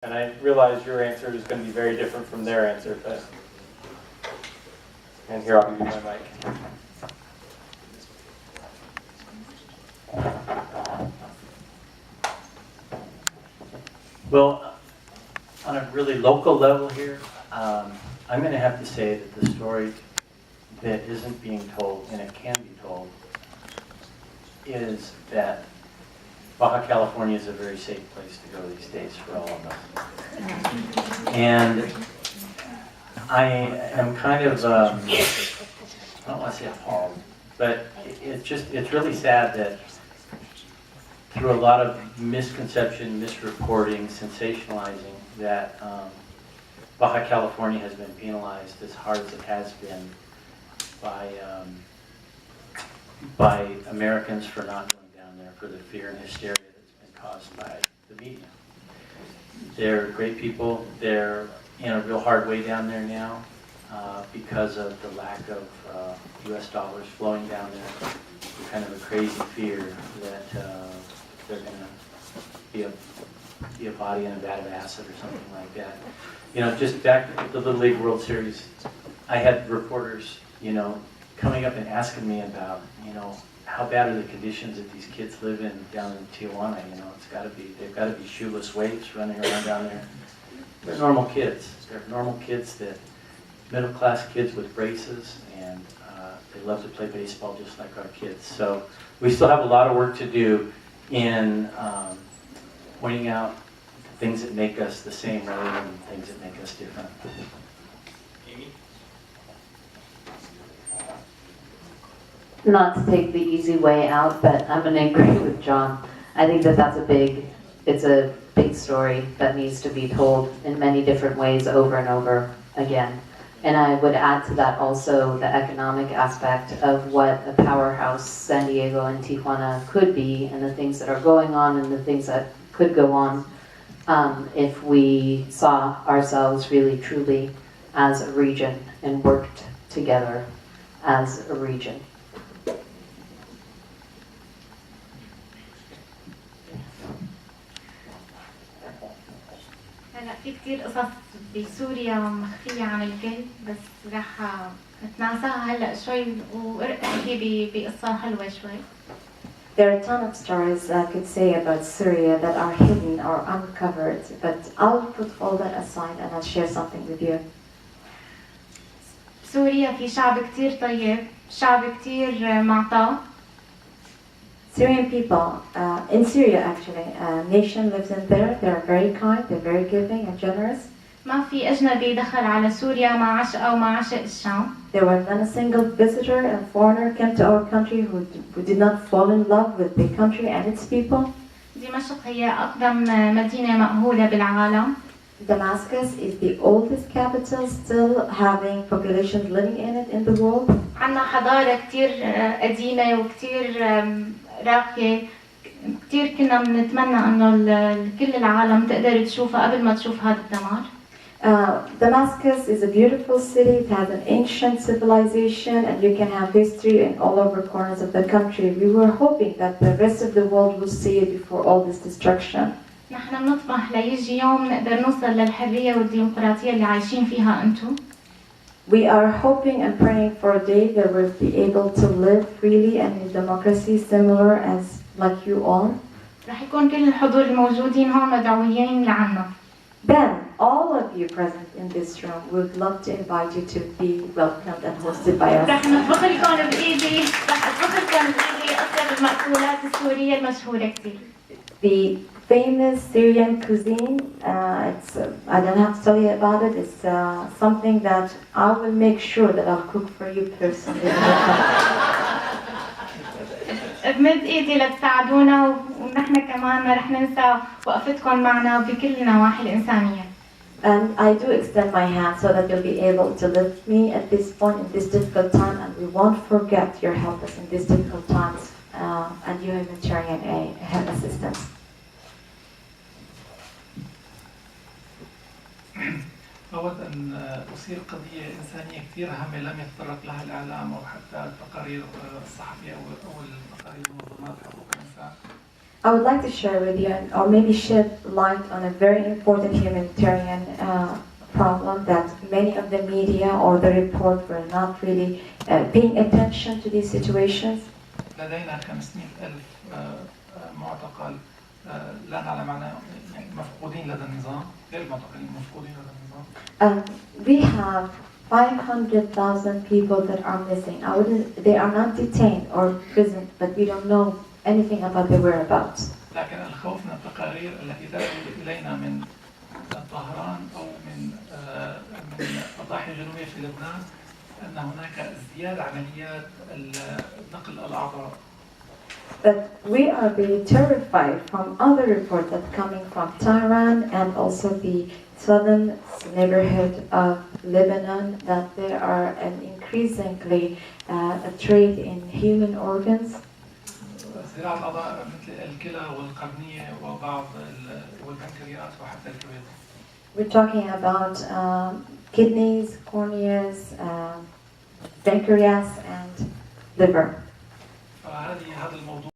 And I realize your answer is going to be very different from their answer, but... And here, I'll give you my mic. Well, on a really local level here, I'm going to have to say that the story that isn't being told, and it can be told, is that Baja California is a very safe place to go these days for all of us. And I am kind of, I don't want to say appalled, but it's really sad that through a lot of misconception, misreporting, sensationalizing, that Baja California has been penalized as hard as it has been by Americans for not going down there, for the fear and hysteria that's been caused by the media. They're great people. They're in a real hard way down there now because of the lack of U.S. dollars flowing down there. Kind of a crazy fear that they're going to be a body in a vat of acid or something like that. You know, just back at the Little League World Series, I had reporters, you know, coming up and asking me about, you know, how bad are the conditions that these kids live in down in Tijuana. You know, they've got to be shoeless waifs running around down there. They're normal kids. They're normal kids, that middle-class kids with braces, and they love to play baseball just like our kids. So we still have a lot of work to do in pointing out the things that make us the same rather than things that make us different. Amy? Not to take the easy way out, but I'm going to agree with John. I think that it's a big story that needs to be told in many different ways over and over again. And I would add to that also the economic aspect of what a powerhouse San Diego and Tijuana could be, and the things that are going on and the things that could go on if we saw ourselves really truly as a region and worked together as a region. هلا في كتير قصص بسوريا مخفية عن الكل، بس رح نتناساها هلا شوي وارقي بقصة حلوة شوي. There are a ton of stories I could say about Syria that are hidden or uncovered, but I'll put all that aside and I'll share something with you. سوريا في شعب كتير طيب، شعب كتير معطاء. Syrian people, in Syria actually, a nation lives in there. They're very kind, they're very giving and generous. ما في أجنبي دخل على سوريا مع عشق أو مع عشق الشام. There was not a single visitor and foreigner came to our country who did not fall in love with the country and its people. دمشق هي أقدم مدينة مأهولة بالعالم. Damascus is the oldest capital, still having populations living in it in the world. عنا حضارة كتير قديمة وكتير راقية. كتير كنا بنتمنى إنه كل العالم تقدر تشوفها قبل ما تشوف هذا الدمار. Damascus is a beautiful city. It has an ancient civilization, and you can have history in all over corners of the country. We were hoping that the rest of the world will see it before all this destruction. نحن بنطمح ليجي يوم نقدر نوصل للحرية والديمقراطية اللي عايشين فيها أنتم. We are hoping and praying for a day that we'll be able to live freely and in democracy similar as like you all. رح يكون كل الحضور الموجودين هون مدعوين لعنا. Then all of you present in this room would love to invite you to be welcomed and hosted by us. رح نطبخ لكم بإيدي، رح أطبخ لكم بإيدي أطيب المأكولات السورية المشهورة كتير. The famous Syrian cuisine, I don't have to tell you about it, it's something that I will make sure that I'll cook for you personally. بمد إيدي لتساعدونا ونحن كمان ما رح ننسى وقفتكم معنا بكل النواحي الإنسانية. And I do extend my hand so that you'll be able to lift me at this point in this difficult time, and we won't forget your help us in these difficult times and your humanitarian help assistance. أود أن أثير قضية إنسانية كثير هامة لم يتطرق لها الإعلام أو حتى التقارير الصحفية أو التقارير منظمات حقوق الإنسان. I would like to share with you, or maybe shed light on a very important humanitarian problem that many of the media or the report were not really paying attention to these situations. لدينا 500,000 معتقل لا نعلم عنهم، يعني مفقودين لدى النظام، غير معتقلين مفقودين لدى النظام. We have 500,000 people that are missing. They are not detained or imprisoned, but we don't know anything about their whereabouts. لكن الخوف من التقارير التي تأتي إلينا من طهران أو من الضاحية الجنوبية في لبنان أن هناك ازدياد عمليات نقل الأعضاء. But we are being terrified from other reports that coming from Tehran and also the southern neighborhood of Lebanon that there are an increasingly a trade in human organs. زراعة الأعضاء مثل الكلى والقرنية وبعض والبنكرياس وحتى الكبد. We're talking about kidneys, corneas, pancreas, and liver. هذا الموضوع